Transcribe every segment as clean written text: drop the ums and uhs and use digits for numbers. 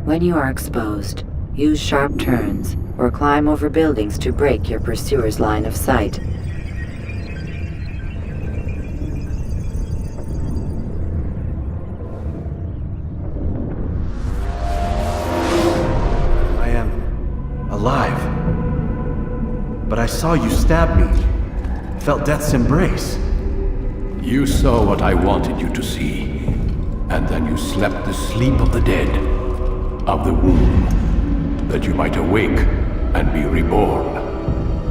When you are exposed, use sharp turns or climb over buildings to break your pursuer's line of sight. I am alive. But I saw you stab me. Felt death's embrace. You saw what I wanted you to see, and then you slept the sleep of the dead, of the womb, that you might awake and be reborn.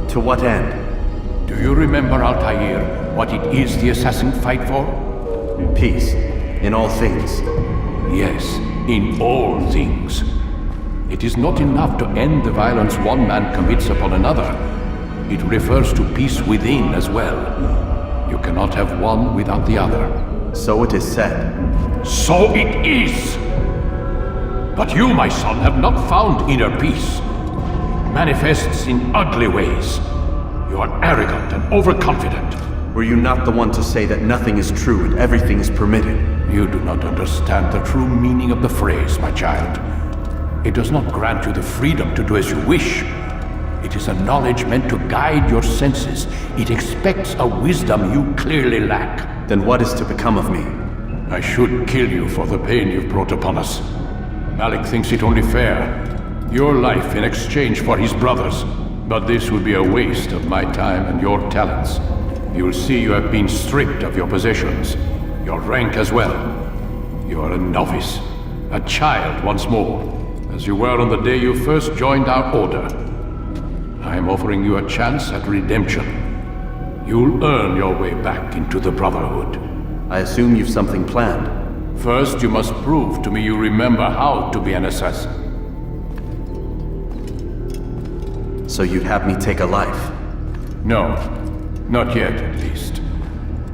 To what end? Do you remember, Altair, what it is the assassins fight for? Peace. In all things. Yes, in all things. It is not enough to end the violence one man commits upon another. It refers to peace within as well. You cannot have one without the other. So it is said. So it is! But you, my son, have not found inner peace. It manifests in ugly ways. You are arrogant and overconfident. Were you not the one to say that nothing is true and everything is permitted? You do not understand the true meaning of the phrase, my child. It does not grant you the freedom to do as you wish. It is a knowledge meant to guide your senses. It expects a wisdom you clearly lack. Then what is to become of me? I should kill you for the pain you've brought upon us. Malik thinks it only fair. Your life in exchange for his brother's. But this would be a waste of my time and your talents. You'll see you have been stripped of your possessions. Your rank as well. You are a novice. A child once more. As you were on the day you first joined our order. I am offering you a chance at redemption. You'll earn your way back into the Brotherhood. I assume you've something planned. First, you must prove to me you remember how to be an assassin. So you'd have me take a life? No. Not yet, at least.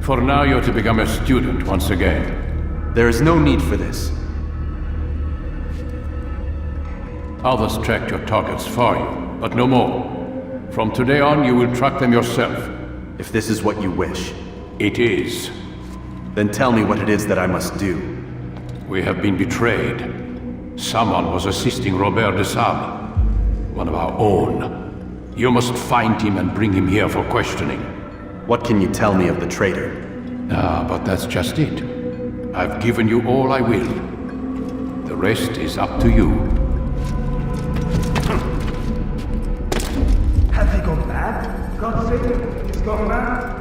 For now, you're to become a student once again. There is no need for this. Others tracked your targets for you, but no more. From today on, you will track them yourself. If this is what you wish. It is. Then tell me what it is that I must do. We have been betrayed. Someone was assisting Robert de Sable, one of our own. You must find him and bring him here for questioning. What can you tell me of the traitor? But that's just it. I've given you all I will. The rest is up to you. Have they gone mad? God save them, he's gone mad.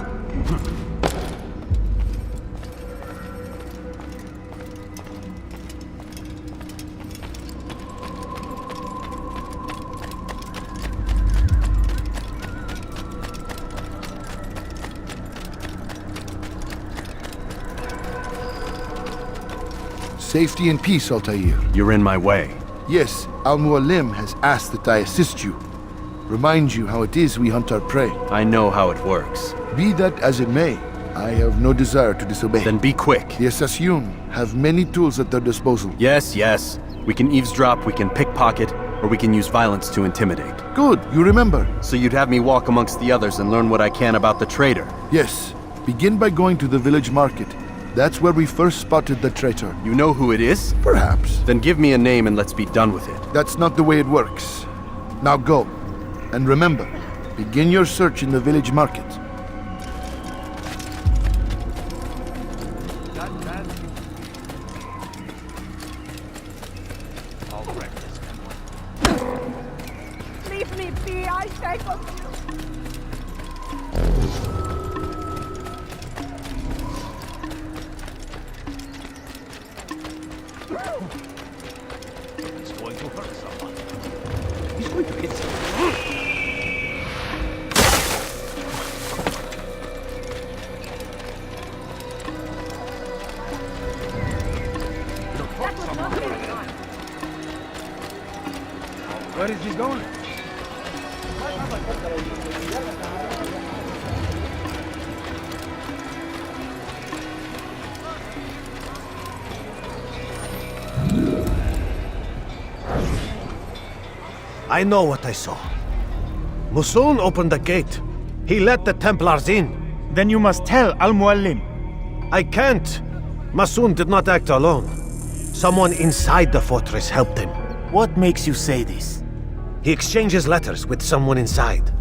Safety and peace, Altair. You're in my way. Yes, Al-Mualim has asked that I assist you. Remind you how it is we hunt our prey. I know how it works. Be that as it may, I have no desire to disobey. Then be quick. The Assassin have many tools at their disposal. Yes, yes. We can eavesdrop, we can pickpocket, or we can use violence to intimidate. Good, you remember. So you'd have me walk amongst the others and learn what I can about the traitor? Yes. Begin by going to the village market. That's where we first spotted the traitor. You know who it is? Perhaps. Then give me a name and let's be done with it. That's not the way it works. Now go. And remember, begin your search in the village market. Leave me be, I beg of you. He's going to hurt someone. He's going to hit someone. Where is he going? I know what I saw. Musoon opened the gate. He let the Templars in. Then you must tell Al-Mualim. I can't. Masoon did not act alone. Someone inside the fortress helped him. What makes you say this? He exchanges letters with someone inside.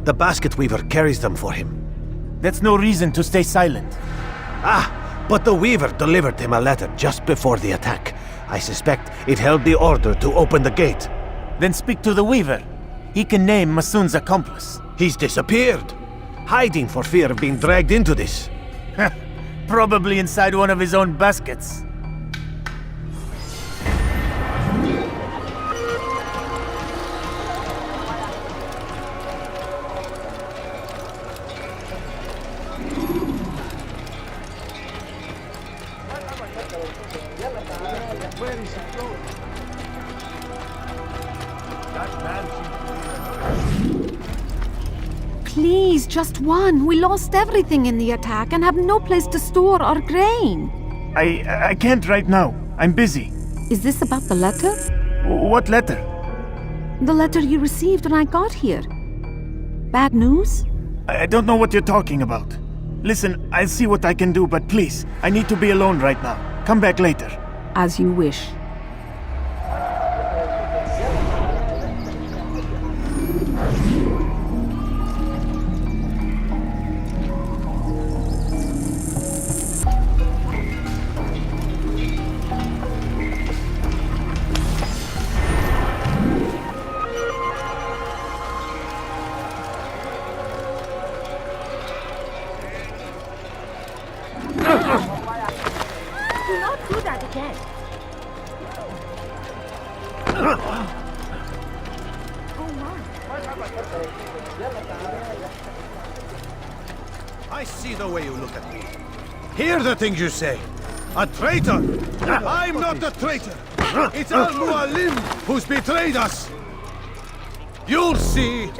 The basket weaver carries them for him. That's no reason to stay silent. But the weaver delivered him a letter just before the attack. I suspect it held the order to open the gate. Then speak to the weaver. He can name Masun's accomplice. He's disappeared, hiding for fear of being dragged into this. Probably inside one of his own baskets. Please, just one. We lost everything in the attack and have no place to store our grain. I can't right now. I'm busy. Is this about the letter? What letter? The letter you received when I got here. Bad news? I don't know what you're talking about. Listen, I'll see what I can do, but please, I need to be alone right now. Come back later. As you wish. Do not do that again. I see the way you look at me. Hear the things you say. A traitor! I'm not a traitor! It's Al-Mualim who's betrayed us! You'll see!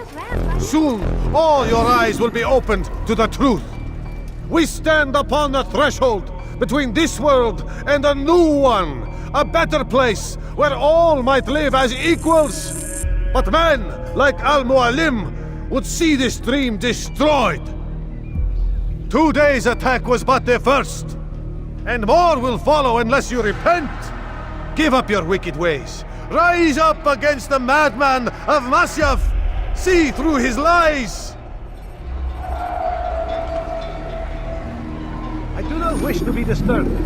Soon, all your eyes will be opened to the truth. We stand upon the threshold between this world and a new one, a better place where all might live as equals. But men like Al-Mualim would see this dream destroyed. Today's attack was but the first, and more will follow unless you repent. Give up your wicked ways. Rise up against the madman of Masyaf. See through his lies. I do not wish to be disturbed.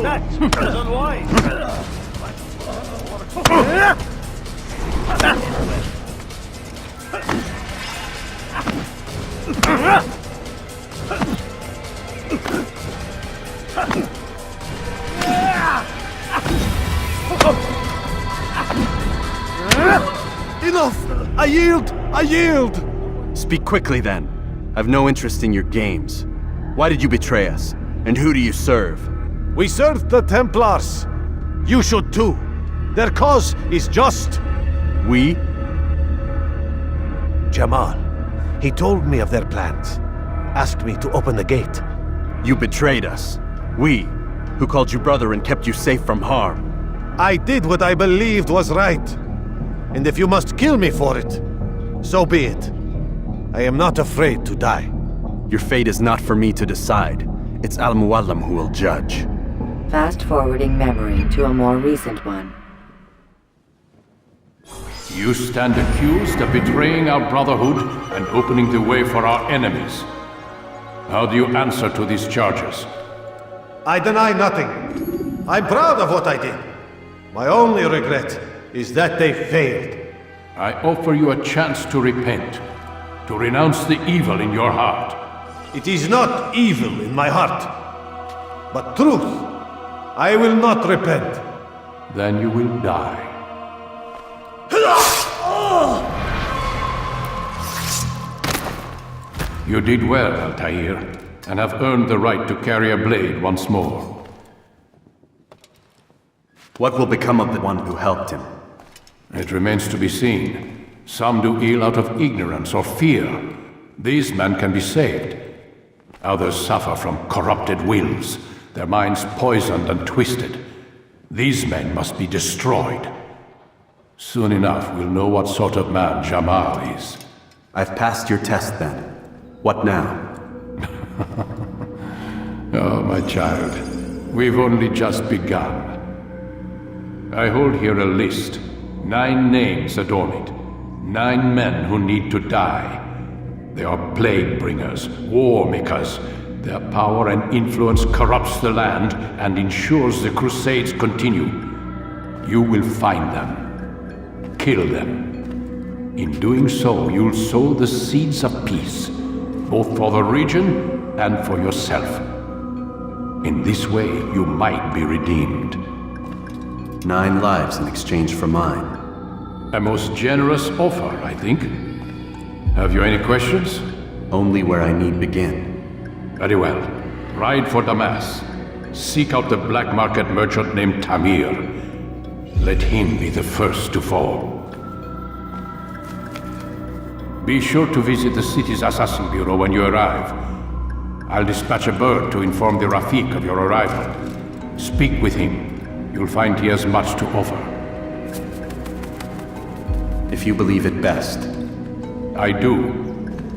That's unwise. Enough! I yield! I yield! Speak quickly then. I've no interest in your games. Why did you betray us? And who do you serve? We serve the Templars. You should too. Their cause is just. We? Jamal. He told me of their plans. Asked me to open the gate. You betrayed us. We, who called you brother and kept you safe from harm. I did what I believed was right. And if you must kill me for it, so be it. I am not afraid to die. Your fate is not for me to decide. It's Al-Mualim who will judge. Fast-forwarding memory to a more recent one. You stand accused of betraying our brotherhood and opening the way for our enemies. How do you answer to these charges? I deny nothing. I'm proud of what I did. My only regret is that they failed. I offer you a chance to repent. to renounce the evil in your heart. It is not evil in my heart, but truth. I will not repent. Then you will die. You did well, Altair, and have earned the right to carry a blade once more. What will become of the one who helped him? It remains to be seen. Some do ill out of ignorance or fear. These men can be saved. Others suffer from corrupted wills, their minds poisoned and twisted. These men must be destroyed. Soon enough, we'll know what sort of man Jamal is. I've passed your test then. What now? Oh, my child. We've only just begun. I hold here a list. 9 names adorn it. 9 men who need to die. They are plague bringers, war makers. Their power and influence corrupts the land and ensures the Crusades continue. You will find them. Kill them. In doing so, you'll sow the seeds of peace, both for the region and for yourself. In this way, you might be redeemed. 9 lives in exchange for mine. A most generous offer, I think. Have you any questions? Only where I need begin. Very well. Ride for Damas. Seek out the black market merchant named Tamir. Let him be the first to fall. Be sure to visit the city's assassin bureau when you arrive. I'll dispatch a bird to inform the Rafik of your arrival. Speak with him. You'll find he has much to offer. If you believe it best. I do.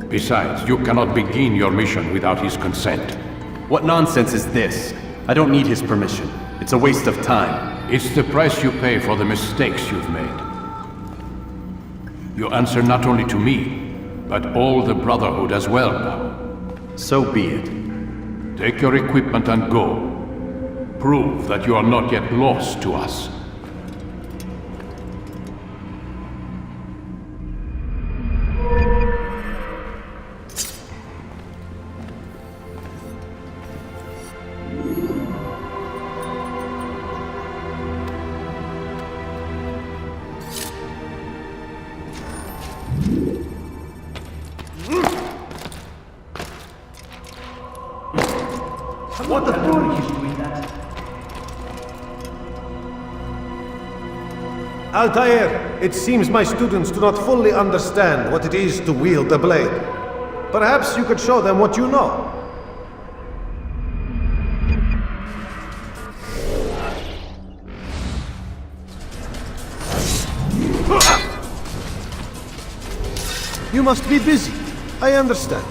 Besides, you cannot begin your mission without his consent. What nonsense is this? I don't need his permission. It's a waste of time. It's the price you pay for the mistakes you've made. You answer not only to me, but all the Brotherhood as well now. So be it. Take your equipment and go. Prove that you are not yet lost to us. What the fuck are you doing that? Altair, it seems my students do not fully understand what it is to wield the blade. Perhaps you could show them what you know. You must be busy. I understand.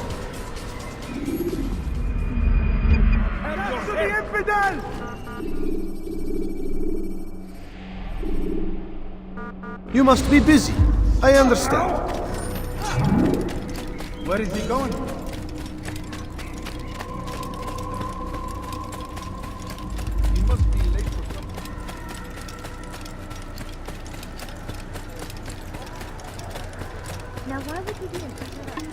You must be busy. I understand. Where is he going? He must be late for something. Now why would he be in such a rush?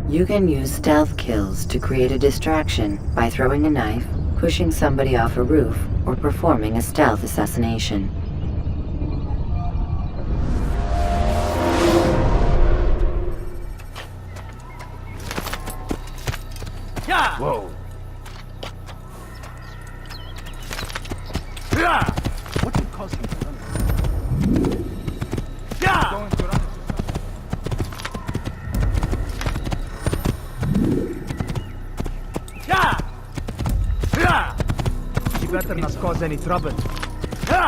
You can use stealth kills to create a distraction by throwing a knife, pushing somebody off a roof, or performing a stealth assassination. Whoa. What you causing to run? Going to run. You better not cause any trouble. Going to run.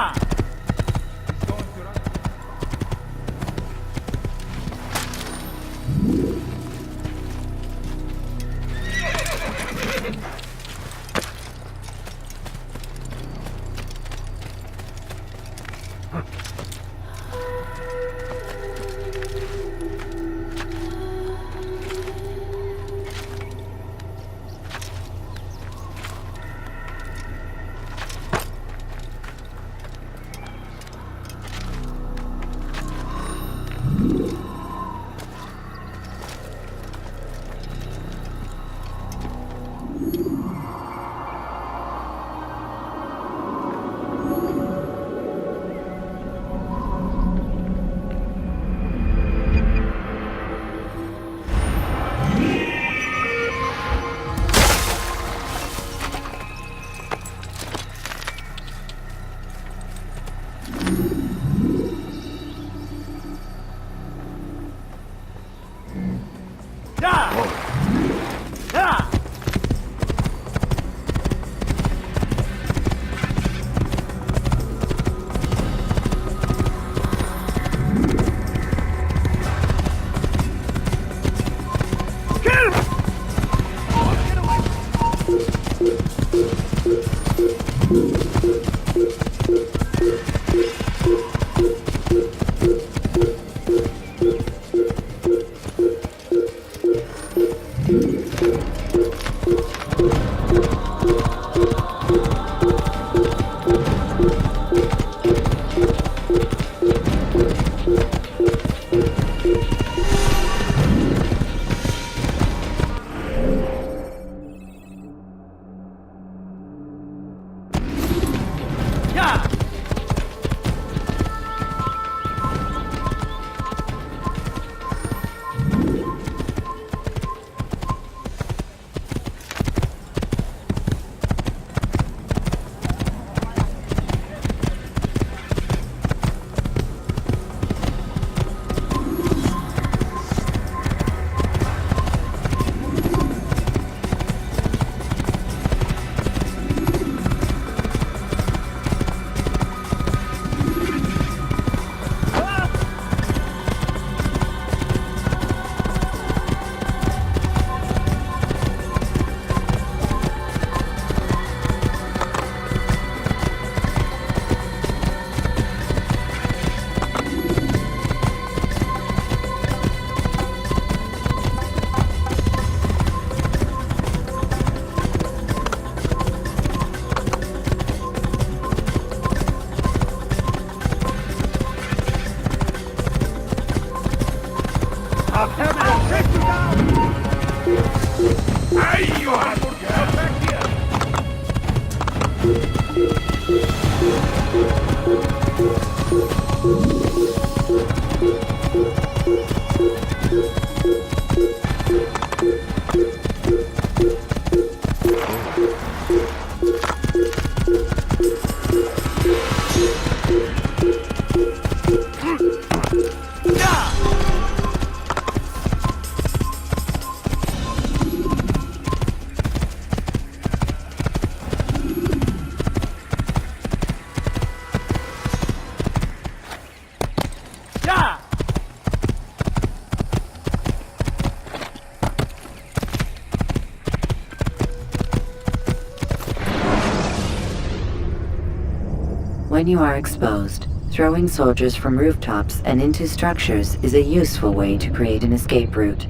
When you are exposed, throwing soldiers from rooftops and into structures is a useful way to create an escape route.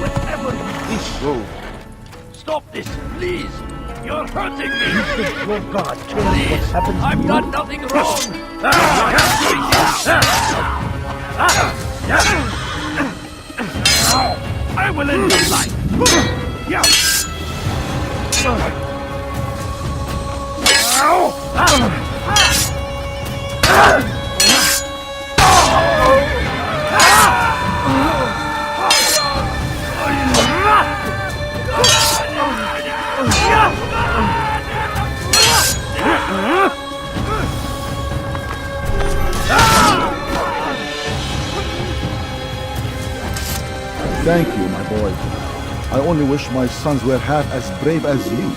Whatever this road. Stop this, please. You're hurting me. Your God, please. I've done nothing wrong. I will end your life. Thank you, my boy. I only wish my sons were half as brave as you.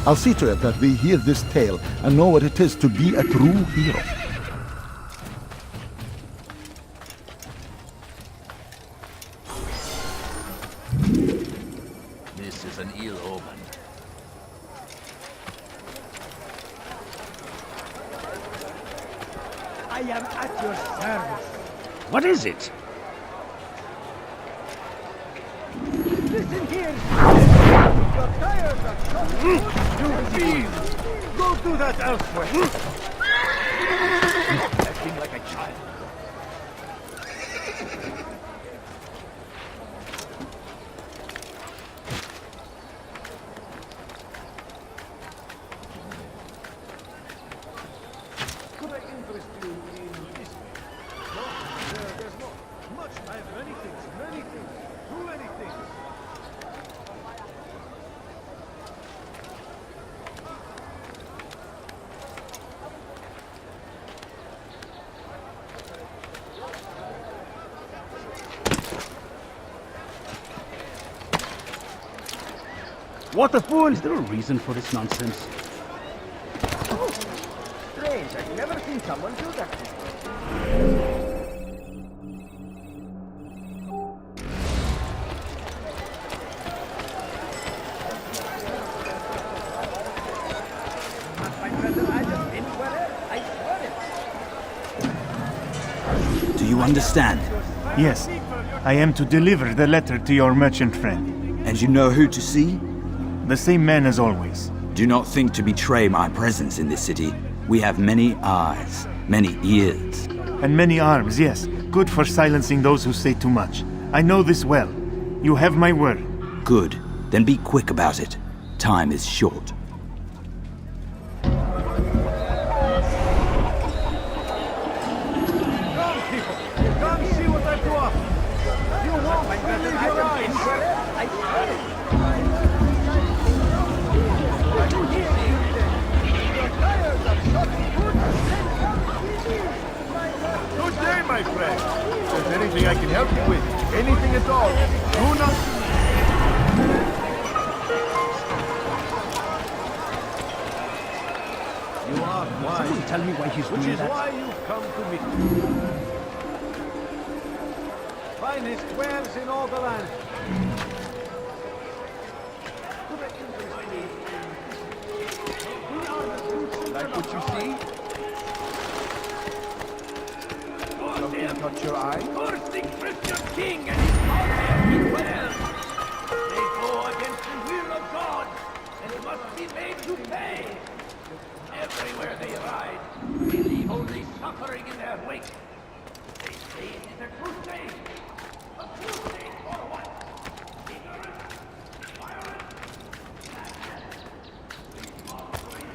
I'll see to it that they hear this tale and know what it is to be a true hero. This is an ill omen. I am at your service. What is it? Listen here! Your tires are shot. You please! Go do that elsewhere! Acting like a child. Could I interest you in this? No, there's not much. I have many things, too many things. What a fool! Is there a reason for this nonsense? Oh, strange. I've never seen someone do that before. Do you understand? Yes, I am to deliver the letter to your merchant friend. And you know who to see? The same man as always. Do not think to betray my presence in this city. We have many eyes, many ears. And many arms, yes. Good for silencing those who say too much. I know this well. You have my word. Good. Then be quick about it. Time is short. Good day, my friend. If there's anything I can help you with, anything at all, do not... You are wise. Someone tell me why he's doing that. Which is why you've come to me. Finest wares in all the land. Like what you see? Something caught your eye? Cursing Christian king and his army wares. They go against the will of God and must be made to pay. Everywhere they ride, they leave only suffering in their wake. They say it is a crusade. A crusade for what? Ignorance, violence, madness, mockery.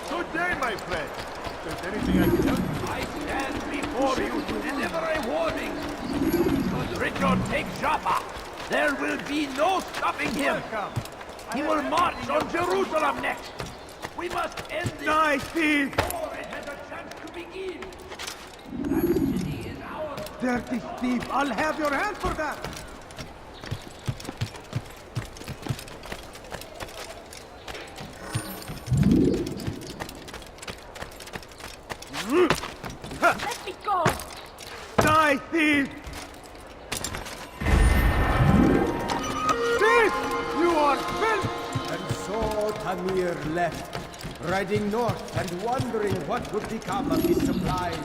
Good day, my friend. If there's anything I can help you I stand before you to deliver a warning. Should Richard take Jaffa, there will be no stopping him. He will march on Jerusalem next. We must end this. Die, thief! Before it has a chance to begin. That city is ours. Dirty thief! I'll have your hand for that! Tamir left, riding north and wondering what would become of his supplies.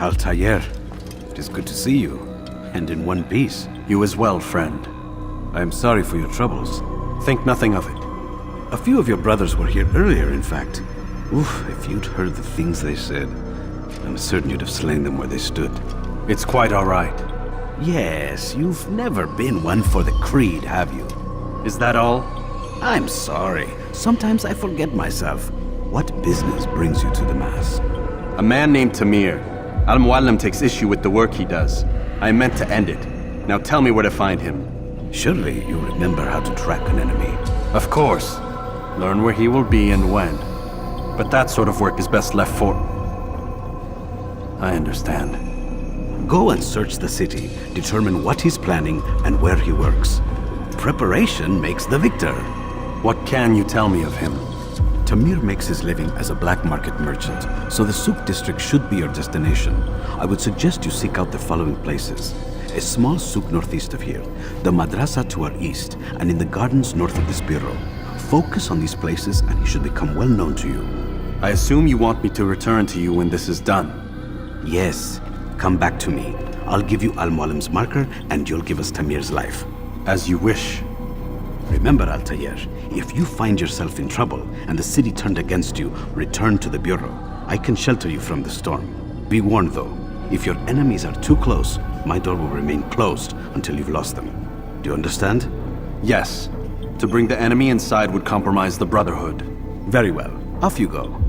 Altair, it is good to see you, and in one piece. You as well, friend. I am sorry for your troubles. Think nothing of it. A few of your brothers were here earlier, in fact. Oof, if you'd heard the things they said, I'm certain you'd have slain them where they stood. It's quite all right. Yes, you've never been one for the Creed, have you? Is that all? I'm sorry. Sometimes I forget myself. What business brings you to the Mass? A man named Tamir. Al-Muallim takes issue with the work he does. I meant to end it. Now tell me where to find him. Surely you remember how to track an enemy. Of course. Learn where he will be and when. But that sort of work is best left for... I understand. Go and search the city, determine what he's planning and where he works. Preparation makes the victor. What can you tell me of him? Tamir makes his living as a black market merchant, so the souk district should be your destination. I would suggest you seek out the following places. A small souk northeast of here, the madrasa to our east, and in the gardens north of this bureau. Focus on these places and he should become well known to you. I assume you want me to return to you when this is done? Yes. Come back to me. I'll give you Al-Muallim's marker and you'll give us Tamir's life. As you wish. Remember, Altair, if you find yourself in trouble and the city turned against you, return to the bureau. I can shelter you from the storm. Be warned though, if your enemies are too close, my door will remain closed until you've lost them. Do you understand? Yes. To bring the enemy inside would compromise the Brotherhood. Very well. Off you go.